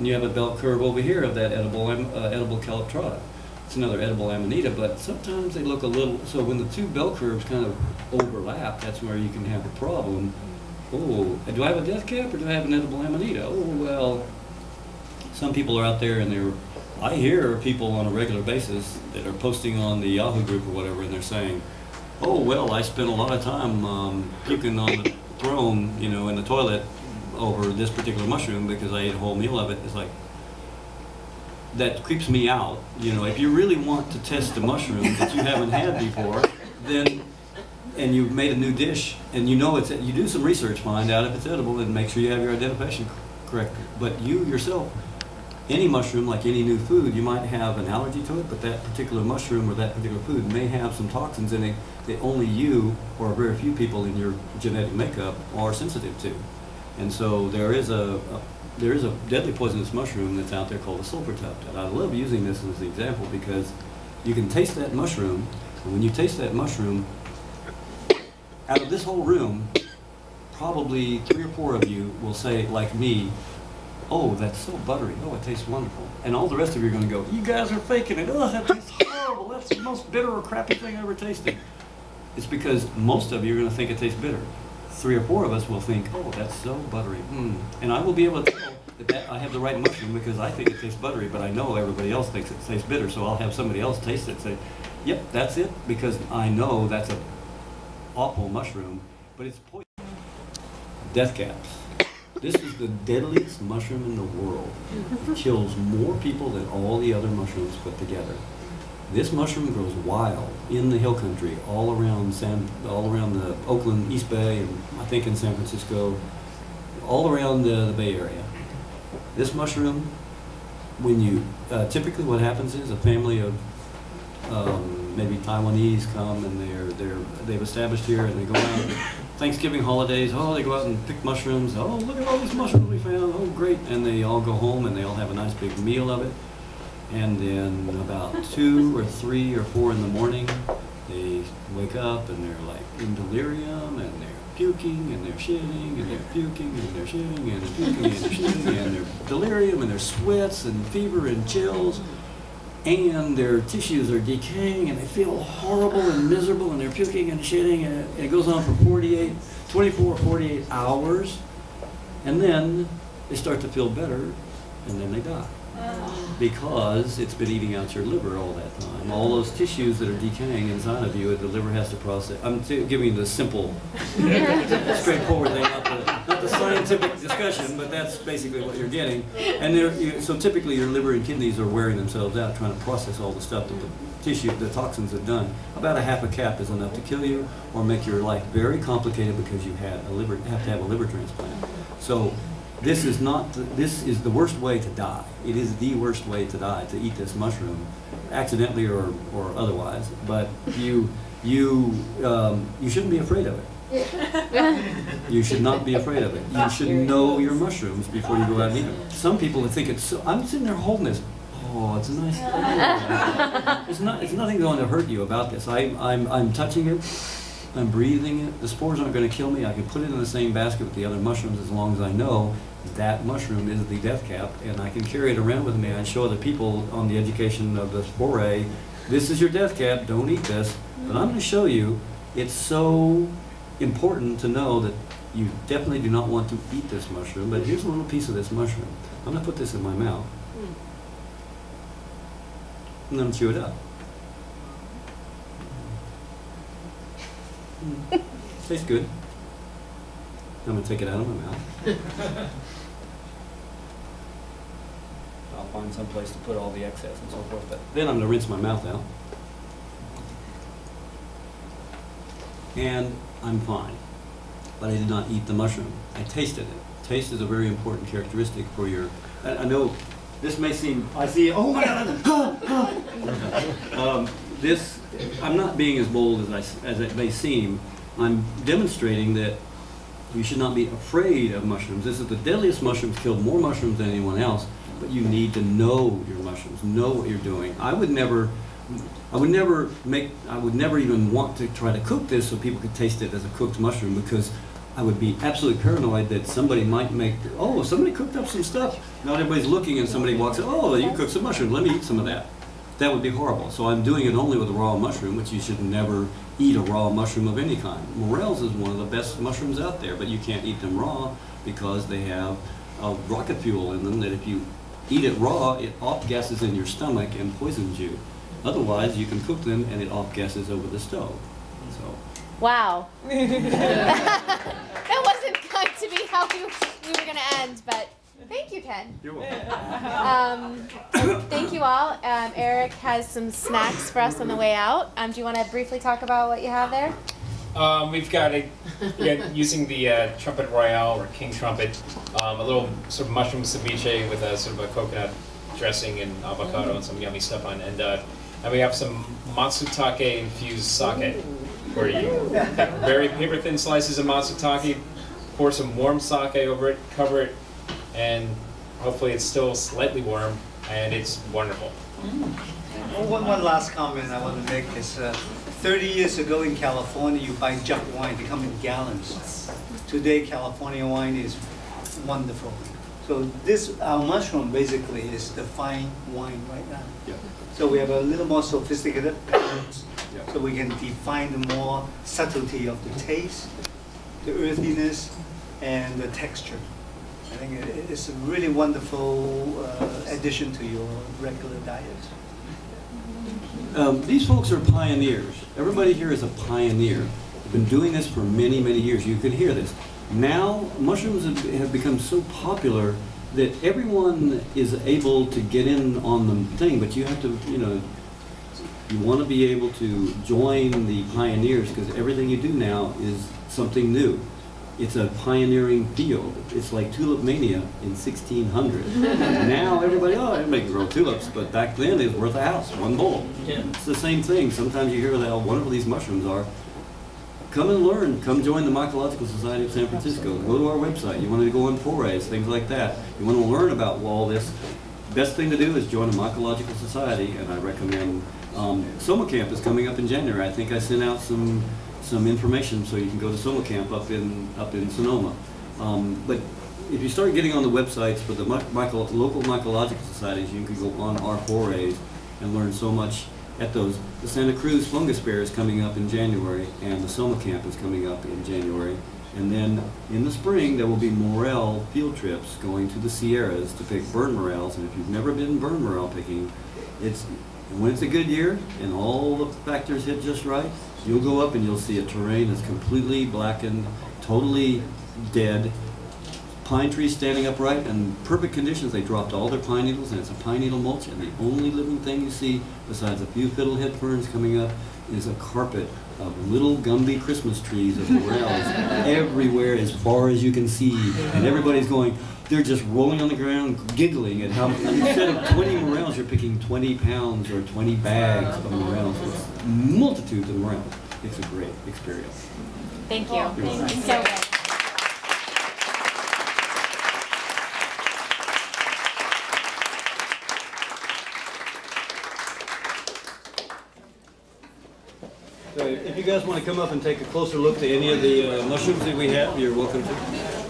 and you have a bell curve over here of that edible Caliptrata. It's another edible amanita, but sometimes they look a little, so when the two bell curves kind of overlap, that's where you can have a problem. Oh, do I have a death cap or do I have an edible amanita? Oh, well, some people are out there and I hear people on a regular basis that are posting on the Yahoo group or whatever, and they're saying, oh, well, I spent a lot of time puking on the throne, you know, in the toilet over this particular mushroom because I ate a whole meal of it. It's like, that creeps me out. You know, if you really want to test a mushroom that you haven't had before, then, and you've made a new dish, and you know you do some research, find out if it's edible, and make sure you have your identification correct. But you yourself, any mushroom, like any new food, you might have an allergy to it, but that particular mushroom or that particular food may have some toxins in it that only you or very few people in your genetic makeup are sensitive to. And so there is a deadly poisonous mushroom that's out there called a sulfur tuft. And I love using this as an example because you can taste that mushroom, and when you taste that mushroom, out of this whole room, probably 3 or 4 of you will say, like me, oh, that's so buttery, oh, it tastes wonderful. And all the rest of you are going to go, you guys are faking it, oh, that tastes horrible, that's the most bitter or crappy thing I ever tasted. It's because most of you are going to think it tastes bitter. 3 or 4 of us will think, oh, that's so buttery. And I will be able to tell that I have the right mushroom because I think it tastes buttery, but I know everybody else thinks it tastes bitter, so I'll have somebody else taste it and say, yep, that's it, because I know that's an awful mushroom, but it's poison. Death caps. This is the deadliest mushroom in the world. It kills more people than all the other mushrooms put together. This mushroom grows wild in the hill country, all around the Oakland, East Bay, and I think in San Francisco, all around the Bay Area. This mushroom, when you typically what happens is a family of maybe Taiwanese come and they've established here and they go out Thanksgiving holidays. Oh, they go out and pick mushrooms. Oh, look at all these mushrooms we found. Oh, great! And they all go home and they all have a nice big meal of it. And then about 2 or 3 or 4 in the morning, they wake up and they're like in delirium and they're puking and they're shitting and they're puking and they're shitting and they're puking and they're shitting and they're delirium and there's sweats and fever and chills and their tissues are decaying and they feel horrible and miserable and they're puking and shitting and it goes on for 24 or 48 hours and then they start to feel better and then they die. Because it's been eating out your liver all that time. All those tissues that are decaying inside of you, the liver has to process. I'm giving you the simple, straightforward thing, not the scientific discussion, but that's basically what you're getting. And so typically your liver and kidneys are wearing themselves out trying to process all the stuff that the tissue, the toxins have done. About a half a cap is enough to kill you or make your life very complicated because you have to have a liver transplant. So this is the worst way to die. It is the worst way to die, to eat this mushroom, accidentally or otherwise. But you shouldn't be afraid of it. You should not be afraid of it. You should know your mushrooms before you go out and eat them. Some people think it's so. I'm sitting there holding this. Oh, it's a nice thing. It's nothing going to hurt you about this. I'm touching it. I'm breathing it. The spores aren't going to kill me. I can put it in the same basket with the other mushrooms as long as I know that mushroom is the death cap, and I can carry it around with me. I show other people on the education of this foray, this is your death cap, don't eat this. But I'm going to show you, it's so important to know that you definitely do not want to eat this mushroom, but here's a little piece of this mushroom. I'm going to put this in my mouth, and then chew it up. Tastes good. I'm going to take it out of my mouth. I'll find some place to put all the excess and so forth. But then I'm going to rinse my mouth out. And I'm fine. But I did not eat the mushroom. I tasted it. Taste is a very important characteristic for your... I know this may seem... I see... Oh my God! I'm not being as bold as it may seem. I'm demonstrating that you should not be afraid of mushrooms. This is the deadliest mushrooms, killed more mushrooms than anyone else, but you need to know your mushrooms, know what you're doing. I would never even want to try to cook this so people could taste it as a cooked mushroom because I would be absolutely paranoid that somebody might make, oh, somebody cooked up some stuff. Not everybody's looking and somebody walks in, oh, you cooked some mushrooms, let me eat some of that. That would be horrible. So I'm doing it only with a raw mushroom, which you should never eat a raw mushroom of any kind. Morels is one of the best mushrooms out there, but you can't eat them raw because they have rocket fuel in them that if you eat it raw, it off-gasses in your stomach and poisons you. Otherwise, you can cook them and it off-gasses over the stove. So. Wow. That wasn't going to be how we were going to end, but thank you, Ken. You're welcome. Thank you all. Eric has some snacks for us on the way out. Do you want to briefly talk about what you have there? We've got using the Trumpet Royale or King Trumpet, a little sort of mushroom ceviche with a sort of a coconut dressing and avocado and some yummy stuff on, and we have some matsutake infused sake, where you take very paper thin slices of matsutake, pour some warm sake over it, cover it, and hopefully it's still slightly warm, and it's wonderful. One last comment I want to make is 30 years ago in California, you buy jug wine, they come in gallons. Today, California wine is wonderful. So this, our mushroom basically is the fine wine right now. Yeah. So we have a little more sophisticated palate, Yeah. so we can define the more subtlety of the taste, the earthiness, and the texture. I think it's a really wonderful addition to your regular diet. These folks are pioneers. Everybody here is a pioneer. They've been doing this for many, many years. You can hear this. Now, mushrooms have become so popular that everyone is able to get in on the thing, but you have to, you want to be able to join the pioneers because everything you do now is something new. It's a pioneering field. It's like tulip mania in 1600. Now everybody can grow tulips, but back then it was worth a house, one bowl. Yeah. It's the same thing. Sometimes you hear how wonderful these mushrooms are. Come and learn. Come join the Mycological Society of San Francisco. Go to our website. You want to go on forays, things like that. You want to learn about all this. Best thing to do is join a Mycological Society, and I recommend. Soma Camp is coming up in January. I think I sent out some information so you can go to Soma Camp up in Sonoma. But if you start getting on the websites for the local mycological societies, you can go on our forays and learn so much at those. The Santa Cruz Fungus Fair is coming up in January, and the Soma Camp is coming up in January. And then in the spring, there will be morel field trips going to the Sierras to pick burn morels. And if you've never been burn morel picking, when it's a good year and all the factors hit just right, you'll go up and you'll see a terrain that's completely blackened, totally dead, pine trees standing upright in perfect conditions. They dropped all their pine needles, and it's a pine needle mulch, and the only living thing you see, besides a few fiddlehead ferns coming up, is a carpet of little Gumby Christmas trees of morels everywhere as far as you can see. And everybody's going, they're just rolling on the ground, giggling at how, instead of 20 morels, you're picking 20 pounds or 20 bags of morels. It's multitudes of morels. It's a great experience. Thank you. Thank you so much. So if you guys want to come up and take a closer look at any of the mushrooms that we have, you're welcome to.